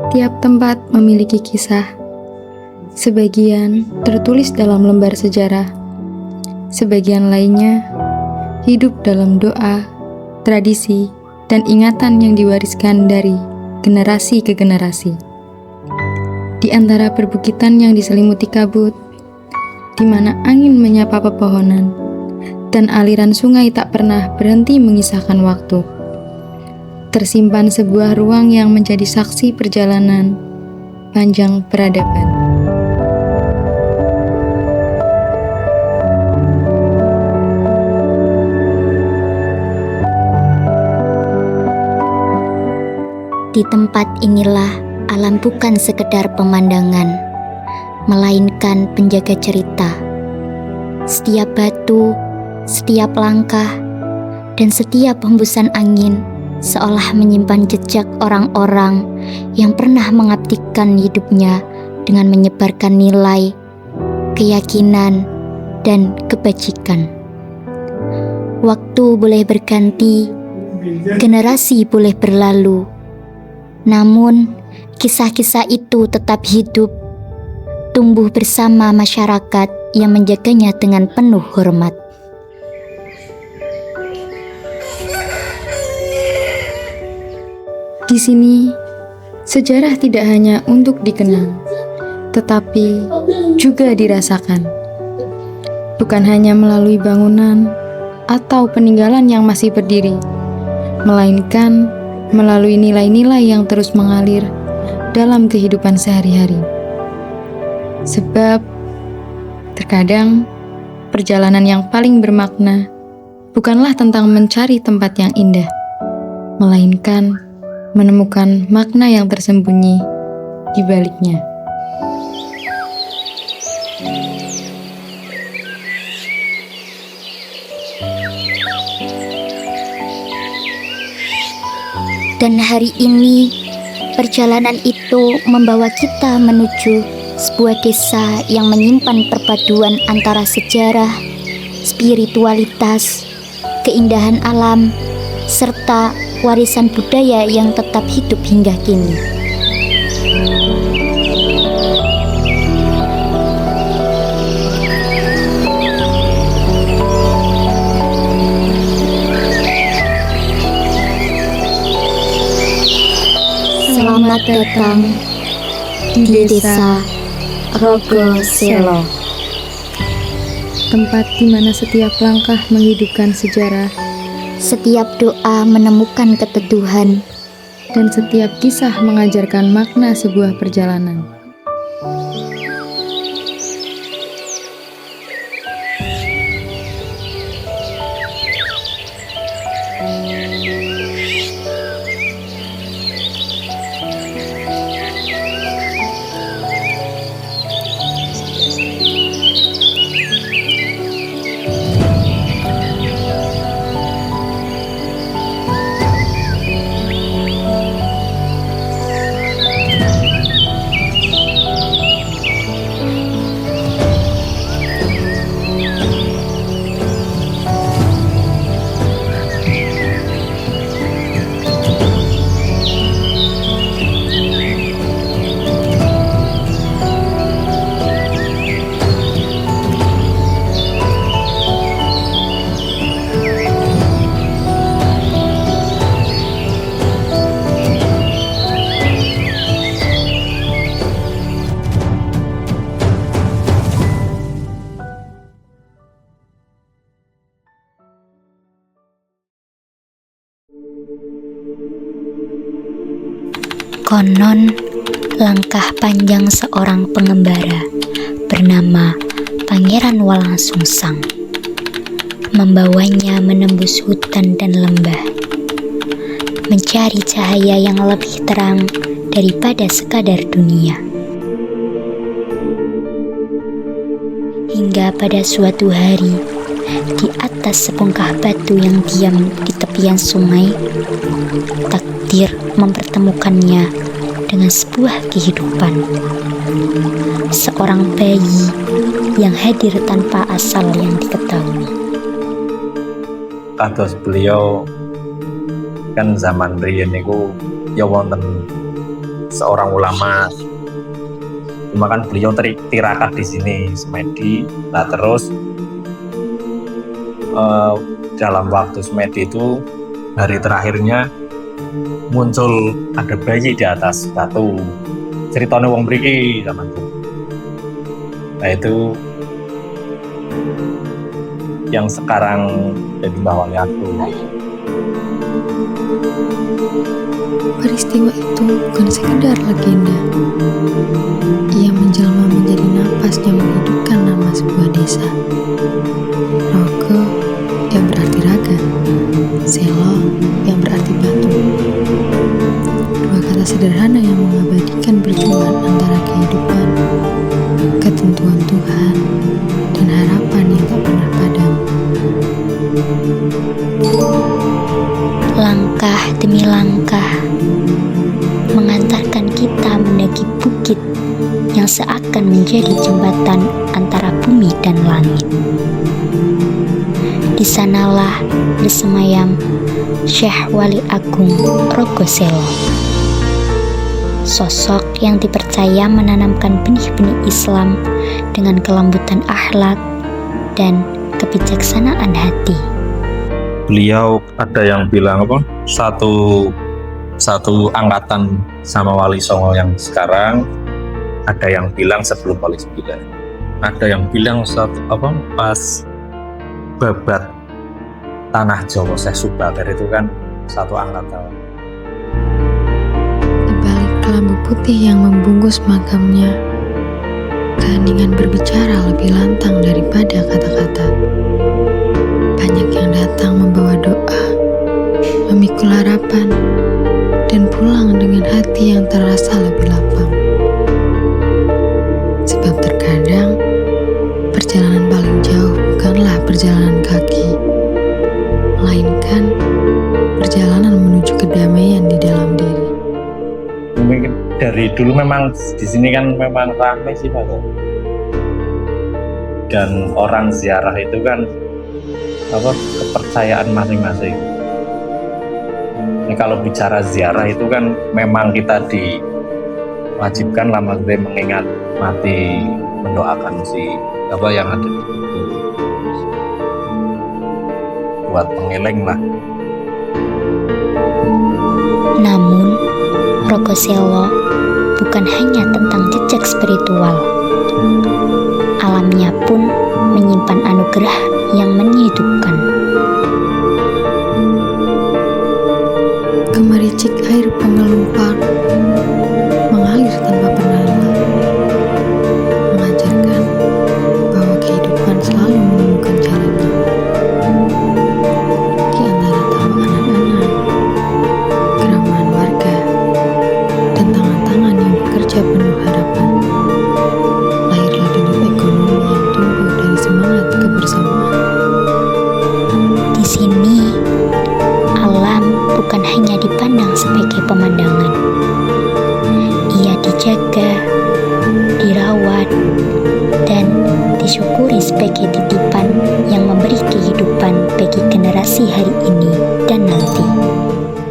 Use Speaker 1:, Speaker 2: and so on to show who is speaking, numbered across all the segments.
Speaker 1: Tiap tempat memiliki kisah. Sebagian tertulis dalam lembar sejarah. Sebagian lainnya hidup dalam doa, tradisi, dan ingatan yang diwariskan dari generasi ke generasi. Di antara perbukitan yang diselimuti kabut, di mana angin menyapa pepohonan, dan aliran sungai tak pernah berhenti mengisahkan waktu, tersimpan sebuah ruang yang menjadi saksi perjalanan panjang peradaban.
Speaker 2: Di tempat inilah alam bukan sekedar pemandangan, melainkan penjaga cerita. Setiap batu, setiap langkah, dan setiap hembusan angin seolah menyimpan jejak orang-orang yang pernah mengabdikan hidupnya dengan menyebarkan nilai, keyakinan, dan kebajikan. Waktu boleh berganti, generasi boleh berlalu, namun kisah-kisah itu tetap hidup, tumbuh bersama masyarakat yang menjaganya dengan penuh hormat.
Speaker 1: Di sini, sejarah tidak hanya untuk dikenang, tetapi juga dirasakan. Bukan hanya melalui bangunan atau peninggalan yang masih berdiri, melainkan melalui nilai-nilai yang terus mengalir dalam kehidupan sehari-hari. Sebab, terkadang perjalanan yang paling bermakna bukanlah tentang mencari tempat yang indah, melainkan menemukan makna yang tersembunyi di baliknya.
Speaker 2: Dan hari ini, perjalanan itu membawa kita menuju sebuah desa yang menyimpan perpaduan antara sejarah, spiritualitas, keindahan alam, serta warisan budaya yang tetap hidup hingga kini. Selamat datang di desa Rogoselo,
Speaker 1: Tempat di mana setiap langkah menghidupkan sejarah,
Speaker 2: setiap doa menemukan keteduhan,
Speaker 1: dan setiap kisah mengajarkan makna sebuah perjalanan.
Speaker 2: Konon, langkah panjang seorang pengembara bernama Pangeran Walangsungsang membawanya menembus hutan dan lembah, mencari cahaya yang lebih terang daripada sekadar dunia. Hingga pada suatu hari, di atas sebongkah batu yang diam di tepian sungai, takdir mempertemukannya dengan sebuah kehidupan. Seorang bayi yang hadir tanpa asal yang diketahui.
Speaker 3: Kados beliau kan zaman riyen niku ya wonten seorang ulama. Cuma kan beliau tirakat di sini semedi. Nah terus dalam waktu semedi itu hari terakhirnya muncul ada bayi di atas batu. Ceritanya wong mriki zamanku. Nah itu yang sekarang jadi Mbah Wali Agung.
Speaker 1: Peristiwa itu bukan sekedar legenda. Ia menjelma menjadi napas yang menghidupkan nama sebuah desa. Rogo yang berarti raga, Selo yang berarti batu. Dua kata sederhana yang mengabadikan perjuangan antara kehidupan, ketentuan Tuhan, dan harapan yang tak pernah padam.
Speaker 2: Langkah demi langkah mengantarkan kita mendaki bukit yang seakan menjadi jembatan antara bumi dan langit. Di sanalah bersemayam Syekh Wali Agung Rogo Selo, sosok yang dipercaya menanamkan benih-benih Islam dengan kelembutan akhlak dan kebijaksanaan hati.
Speaker 3: Beliau ada yang bilang apa? Satu angkatan sama Wali Songo yang sekarang, ada yang bilang sebelum Wali 9. Ada yang bilang pas babat tanah Jawa Syekh Subakir itu kan satu angkatan.
Speaker 1: Di balik kelambu putih yang membungkus makamnya, keheningan berbicara lebih lantang daripada kata-kata. Banyak yang datang membawa doa, memikul harapan, dan pulang dengan hati yang terasa lebih lapang. Sebab terkadang perjalanan paling jauh bukanlah perjalanan kaki, melainkan perjalanan menuju kedamaian di dalam diri.
Speaker 3: Mungkin dari dulu memang di sini kan memang ramai sih Pak. Dan orang ziarah itu kan kepercayaan masing-masing. Ini kalau bicara ziarah itu kan memang kita diwajibkan lama mengingat mati, mendoakan yang ada di situ. Buat pengiling lah.
Speaker 2: Namun, Rogo Selo bukan hanya tentang jejak spiritual. Alamnya pun menyimpan anugerah yang menyidupkan.
Speaker 1: Gemericik air pengelumpar mengalir tanpa pernah lelah, mengajarkan bahwa kehidupan selalu menemukan jalannya. Di antara tawa anak-anak, keramahan warga, dan tangan-tangan yang bekerja penuh harapan, lahirlah denyut ekonomi yang tumbuh dari semangat kebersamaan.
Speaker 2: Di sini, alam bukan hanya dipandang sebagai pemandangan. Ia dijaga, dirawat, dan disyukuri sebagai titipan yang memberi kehidupan bagi generasi hari ini dan nanti.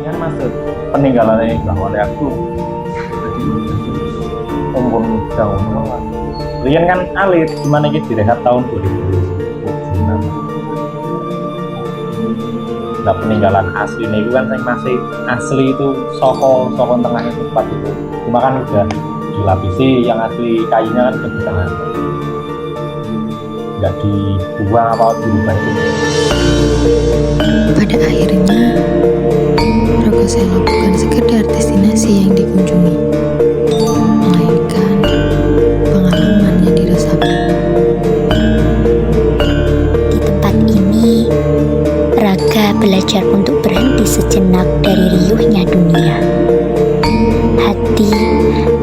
Speaker 3: Ini maksud peninggalannya Mbah Wali Agung. Umur tahun Rian kan alit, gimana gitu direhat tahun 2006. Nah peninggalan asli ini kan yang masih asli itu soko tengahnya tempat itu. Cuma kan udah dilapisi yang asli kayunya kan ke tengah. Nggak dibuang apa dirubah itu.
Speaker 1: Pada akhirnya, Rogo Selo bukan sekedar destinasi yang dikunjungi, melainkan pengalaman yang dirasakan.
Speaker 2: Di tempat ini, raga belajar untuk berhenti sejenak dari riuhnya dunia. Hati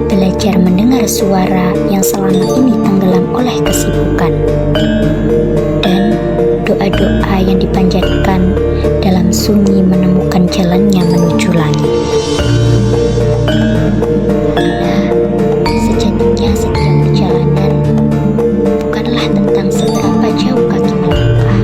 Speaker 2: belajar mendengar suara yang selama ini tenggelam oleh kesibukan. Dan doa-doa yang dipanjatkan dalam sunyi menemukan jalannya menuju langit. Karena sejatinya setiap perjalanan bukanlah tentang seberapa jauh kaki melangkah,